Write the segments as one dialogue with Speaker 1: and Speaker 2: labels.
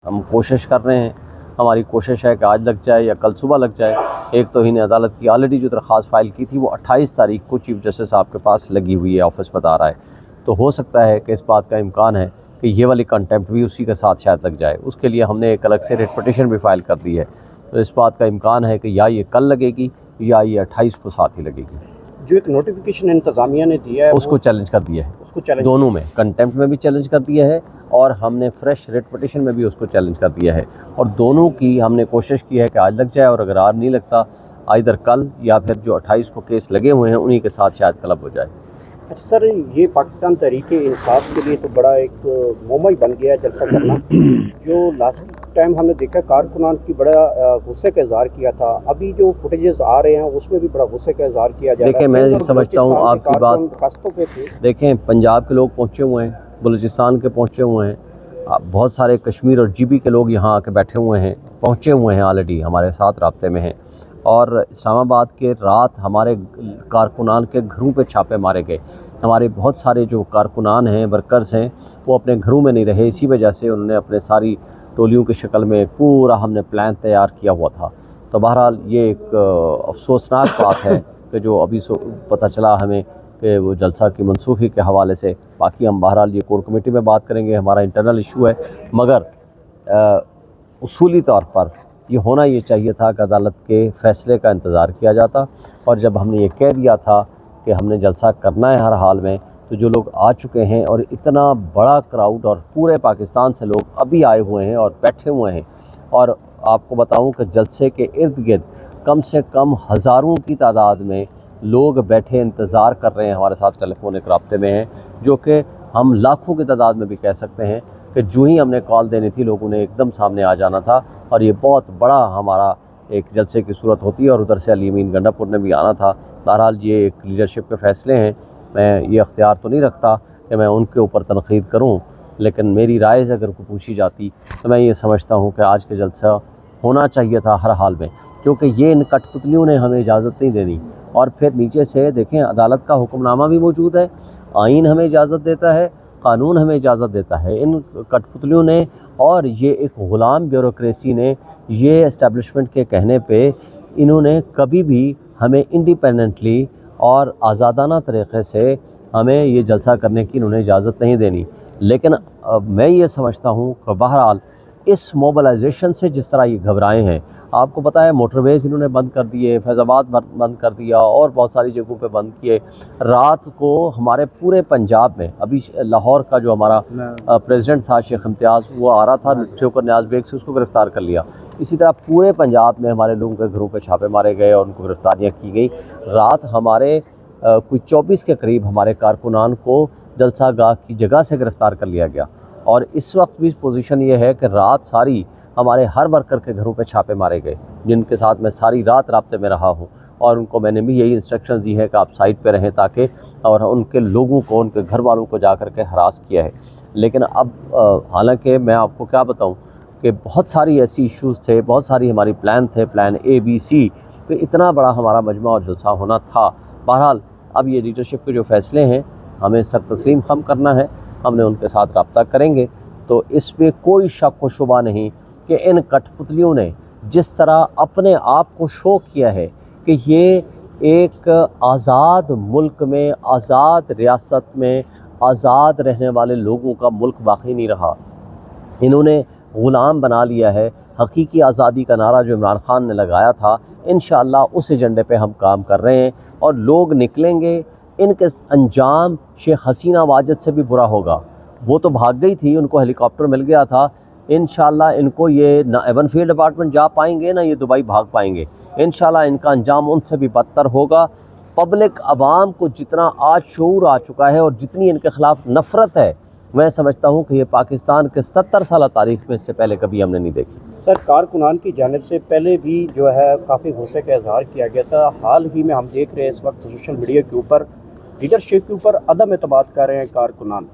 Speaker 1: हम कोशिश कर रहे हैं, हमारी कोशिश है कि आज लग जाए या कल सुबह लग जाए। एक तौहीन अदालत की ऑलरेडी जो दरख्वास्त फ़ाइल की थी वो 28 तारीख को चीफ़ जस्टिस साहब के पास लगी हुई है, ऑफिस बता रहा है। तो हो सकता है कि इस बात का इम्कान है कि ये वाली कंटेम्प्ट भी उसी के साथ शायद लग जाए। उसके लिए हमने एक अलग से रिट पिटिशन भी फ़ाइल कर दी है। तो इस बात का इम्कान है कि या ये कल लगेगी या ये 28 को साथ ही लगेगी।
Speaker 2: जो एक नोटिफिकेशन इंतज़ामिया ने दिया है
Speaker 1: उसको चैलेंज कर दिया है,
Speaker 2: उसको चैलेंज
Speaker 1: दोनों में, कंटेम्प्ट में भी चैलेंज कर दिया है और हमने फ्रेश रिट पिटिशन में भी उसको चैलेंज कर दिया है। और दोनों की हमने कोशिश की है कि आज लग जाए, और अगर आज नहीं लगता इधर कल या फिर जो 28 को केस लगे हुए हैं उन्हीं के साथ शायद क्लब हो जाए।
Speaker 2: अच्छा सर, ये पाकिस्तान तहरीक-ए-इंसाफ के लिए तो बड़ा एक मोमा ही बन गया है जलसा करना। जो लास्ट टाइम हमने देखा कारकुनान की बड़ा गुस्से का इजहार किया था, अभी जो फुटेजेस आ रहे हैं उसमें भी बड़ा गुस्से का इजहार किया जा रहा है।
Speaker 1: देखें, मैं ये समझता हूँ आपकी बात,
Speaker 2: रास्तों पे थे।
Speaker 1: देखें पंजाब के लोग पहुँचे हुए हैं, बलूचिस्तान के पहुँचे हुए हैं, बहुत सारे कश्मीर और GB के लोग यहाँ आके बैठे हुए हैं, पहुँचे हुए हैं, ऑलरेडी हमारे साथ राब्ते में हैं। और इस्लामाबाद के रात हमारे कारकुनान के घरों पे छापे मारे गए। हमारे बहुत सारे जो कारकुनान हैं, वर्कर्स हैं, वो अपने घरों में नहीं रहे। इसी वजह से उन्होंने अपने सारी टोलियों की शक्ल में पूरा हमने प्लान तैयार किया हुआ था। तो बहरहाल ये एक अफसोसनाक बात है कि जो अभी पता चला हमें कि वो जलसा की मनसूखी के हवाले से। बाकी हम बहरहाल ये कोर कमेटी में बात करेंगे, हमारा इंटरनल इशू है, मगर उसूली तौर पर ये होना ये चाहिए था कि अदालत के फ़ैसले का इंतज़ार किया जाता। और जब हमने ये कह दिया था कि हमने जलसा करना है हर हाल में, तो जो लोग आ चुके हैं और इतना बड़ा क्राउड और पूरे पाकिस्तान से लोग अभी आए हुए हैं और बैठे हुए हैं। और आपको बताऊं कि जलसे के इर्द गिर्द कम से कम हज़ारों की तादाद में लोग बैठे इंतज़ार कर रहे हैं, हमारे साथ टेलीफोनिक राब्ते में हैं, जो कि हम लाखों की तादाद में भी कह सकते हैं कि जो ही हमने कॉल देनी थी लोगों ने एकदम सामने आ जाना था। और ये बहुत बड़ा हमारा एक जलसे की सूरत होती है और उधर से अली अमीन गंडापुर ने भी आना था। बहरहाल ये एक लीडरशिप के फ़ैसले हैं, मैं ये अख्तियार तो नहीं रखता कि मैं उनके ऊपर तनक़ीद करूं, लेकिन मेरी राय से अगर कोई पूछी जाती तो मैं ये समझता हूं कि आज का जलसा होना चाहिए था हर हाल में, क्योंकि ये इन कठपुतलियों ने हमें इजाज़त नहीं देनी। और फिर नीचे से देखें, अदालत का हुक्मनामा भी मौजूद है, आइन हमें इजाज़त देता है, कानून हमें इजाज़त देता है। इन कठपुतलियों ने और ये एक ग़ुलाम ब्यूरोक्रेसी ने ये इस्टेब्लिशमेंट के कहने पे इन्होंने कभी भी हमें इंडिपेंडेंटली और आज़ादाना तरीक़े से हमें ये जलसा करने की इन्होंने इजाज़त नहीं देनी। लेकिन मैं ये समझता हूँ कि बहरहाल इस मोबिलाइजेशन से जिस तरह ये घबराए हैं, आपको पता है मोटरवेज़ इन्होंने बंद कर दिए, फैज़ाबाद बंद कर दिया और बहुत सारी जगहों पे बंद किए। रात को हमारे पूरे पंजाब में, अभी लाहौर का जो हमारा प्रेसिडेंट था शेख इम्तियाज़, वो आ रहा था ठोकर न्याज बेग से, उसको गिरफ़्तार कर लिया। इसी तरह पूरे पंजाब में हमारे लोगों के घरों पे छापे मारे गए और उनको गिरफ़्तारियाँ की गई। रात हमारे कोई 24 के करीब हमारे कारकुनान को जलसा गाह की जगह से गिरफ़्तार कर लिया गया। और इस वक्त भी पोजीशन ये है कि रात सारी हमारे हर वर्कर के घरों पे छापे मारे गए, जिनके साथ मैं सारी रात राब्ते में रहा हूँ। और उनको मैंने भी यही इंस्ट्रक्शंस दी है कि आप साइट पे रहें, ताकि और उनके लोगों को, उनके घर वालों को जा कर के हरास किया है। लेकिन अब हालांकि मैं आपको क्या बताऊं कि बहुत सारी ऐसी इश्यूज़ थे, बहुत सारी हमारी प्लान थे, प्लान A B C, तो इतना बड़ा हमारा मजमा और जलसा होना था। बहरहाल अब ये लीडरशिप के जो फ़ैसले हैं हमें सर तस्लीम खम करना है, हमने उनके साथ रब्ता करेंगे। तो इसमें कोई शक व शुबा नहीं कि इन कठपुतलियों ने जिस तरह अपने आप को शो किया है कि ये एक आज़ाद मुल्क में, आज़ाद रियासत में, आज़ाद रहने वाले लोगों का मुल्क बाकी नहीं रहा, इन्होंने ग़ुलाम बना लिया है। हकीकी आज़ादी का नारा जो इमरान खान ने लगाया था, इंशाअल्लाह उस एजेंडे पे हम काम कर रहे हैं और लोग निकलेंगे। इनके अंजाम शेख हसीना वाजिद से भी बुरा होगा। वो तो भाग गई थी, उनको हेलीकॉप्टर मिल गया था। इंशाअल्लाह इनको ये ना एवन फील्ड डिपार्टमेंट जा पाएंगे, ना ये दुबई भाग पाएंगे। इंशाअल्लाह इनका अंजाम उनसे भी बदतर होगा। पब्लिक आवाम को जितना आज शऊर आ चुका है और जितनी इनके ख़िलाफ़ नफ़रत है, मैं समझता हूँ कि ये पाकिस्तान के 70 साल तारीख़ में इससे पहले कभी हमने नहीं देखी।
Speaker 2: सर, कारकुनान की जानिब से पहले भी जो है काफ़ी गुस्से का इजहार किया गया था। हाल ही में हम देख रहे हैं इस वक्त सोशल मीडिया के ऊपर लीडरशिप के ऊपर अदम एतमाद कर रहे हैं कारकुनान,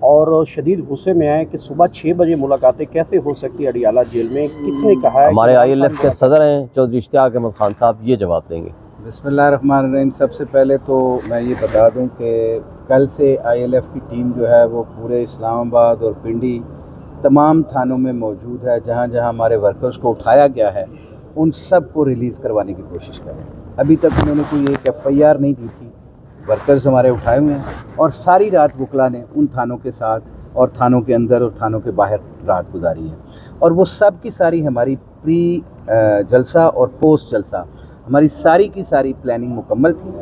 Speaker 2: और शदीद गुस्से में आए कि सुबह 6 बजे मुलाकातें कैसे हो सकती है अडियाला जेल में। किसने कहा है?
Speaker 1: हमारे ILF के सदर हैं चौधरी इश्तियाक अहमद खान साहब, ये जवाब देंगे।
Speaker 3: बिस्मिल्लाहिर्रहमानिर्रहीम। सबसे पहले तो मैं ये बता दूं कि कल से ILF की टीम जो है वो पूरे इस्लामाबाद और पिंडी तमाम थानों में मौजूद है। जहाँ जहाँ हमारे वर्कर्स को उठाया गया है उन सब को रिलीज़ करवाने की कोशिश कर रहे हैं। अभी तक उन्होंने कोई एक FIR नहीं दी थी। वर्कर्स हमारे उठाए हुए हैं और सारी रात वकला ने उन थानों के साथ और थानों के अंदर और थानों के बाहर रात गुजारी है। और वो सब की सारी हमारी प्री जलसा और पोस्ट जलसा हमारी सारी की सारी प्लानिंग मुकम्मल थी।